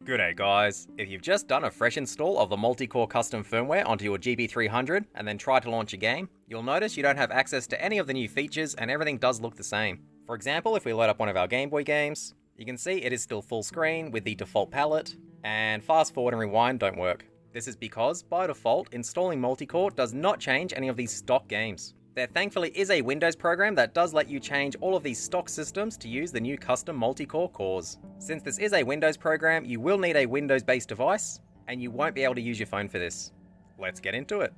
G'day guys, if you've just done a fresh install of the Multicore custom firmware onto your GB300 and then tried to launch a game, you'll notice you don't have access to any of the new features and everything does look the same. For example, if we load up one of our Game Boy games, you can see it is still full screen with the default palette, and fast forward and rewind don't work. This is because, by default, installing Multicore does not change any of these stock games. There thankfully is a Windows program that does let you change all of these stock systems to use the new custom Multicore cores. Since this is a Windows program, you will need a Windows-based device, and you won't be able to use your phone for this. Let's get into it.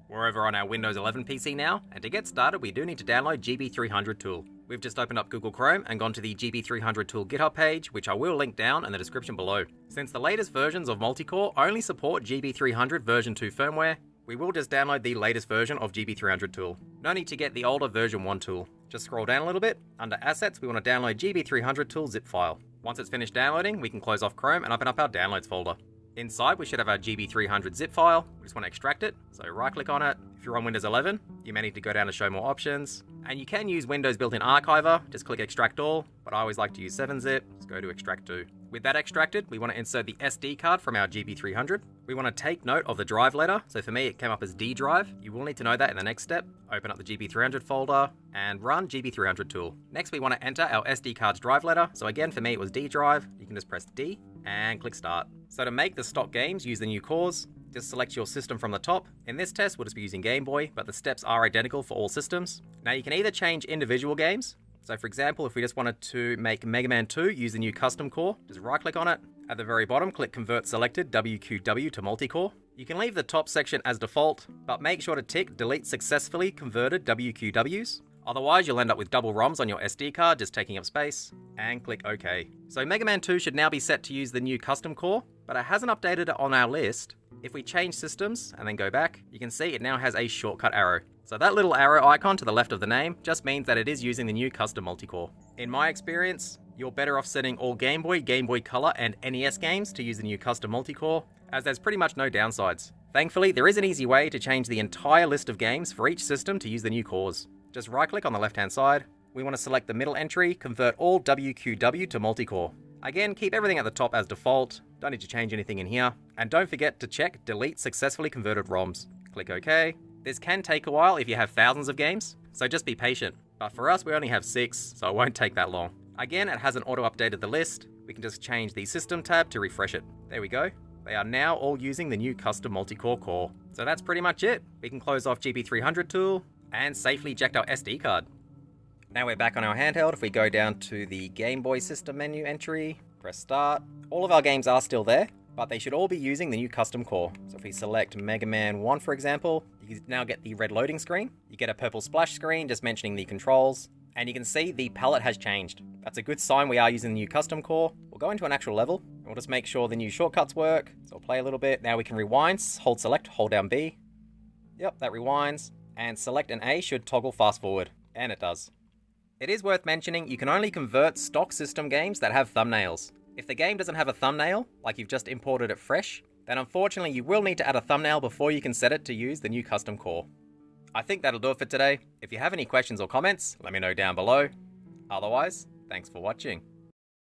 We're over on our Windows 11 PC now, and to get started we do need to download GB300 tool. We've just opened up Google Chrome and gone to the GB300 tool GitHub page, which I will link down in the description below. Since the latest versions of Multicore only support GB300 version 2 firmware, we will just download the latest version of GB300 tool. No need to get the older version 1 tool. Just scroll down a little bit. Under Assets, we want to download GB300 tool zip file. Once it's finished downloading, we can close off Chrome and open up our Downloads folder. Inside, we should have our GB300 zip file. We just want to extract it, so right-click on it. If you're on Windows 11, you may need to go down to Show More Options. And you can use Windows built-in archiver, just click Extract All, but I always like to use 7-zip, let's go to Extract To. With that extracted, we want to insert the SD card from our GB300. We want to take note of the drive letter, so for me it came up as D drive. You will need to know that in the next step. Open up the GB300 folder and run GB300 tool. Next we want to enter our SD card's drive letter, so again for me it was D drive. You can just press D and click Start. So to make the stock games use the new cores, just select your system from the top. In this test, we'll just be using Game Boy, but the steps are identical for all systems. Now you can either change individual games. So for example, if we just wanted to make Mega Man 2 use the new custom core, just right click on it. At the very bottom, click Convert Selected WQW to Multicore. You can leave the top section as default, but make sure to tick Delete Successfully Converted WQWs. Otherwise, you'll end up with double ROMs on your SD card, just taking up space, and click OK. So Mega Man 2 should now be set to use the new custom core, but it hasn't updated it on our list. If we change systems and then go back, you can see it now has a shortcut arrow. So that little arrow icon to the left of the name just means that it is using the new custom Multicore. In my experience, you're better off setting all Game Boy, Game Boy Color, and NES games to use the new custom Multicore, as there's pretty much no downsides. Thankfully, there is an easy way to change the entire list of games for each system to use the new cores. Just right-click on the left-hand side. We want to select the middle entry, Convert All WQW to Multicore. Again, keep everything at the top as default. Don't need to change anything in here. And don't forget to check Delete Successfully Converted ROMs. Click OK. This can take a while if you have thousands of games, so just be patient. But for us, we only have 6, so it won't take that long. Again, it hasn't auto-updated the list. We can just change the System tab to refresh it. There we go. They are now all using the new custom Multicore core. So that's pretty much it. We can close off GB300 tool and safely eject our SD card. Now we're back on our handheld. If we go down to the Game Boy system menu entry, press Start. All of our games are still there, but they should all be using the new custom core. So if we select Mega Man 1, for example, you now get the red loading screen. You get a purple splash screen just mentioning the controls, and you can see the palette has changed. That's a good sign we are using the new custom core. We'll go into an actual level, and we'll just make sure the new shortcuts work. So we'll play a little bit. Now we can rewind, hold select, hold down B. Yep, that rewinds. And select an A should toggle fast forward, and it does. It is worth mentioning you can only convert stock system games that have thumbnails. If the game doesn't have a thumbnail, like you've just imported it fresh, then unfortunately you will need to add a thumbnail before you can set it to use the new custom core. I think that'll do it for today. If you have any questions or comments, let me know down below. Otherwise, thanks for watching.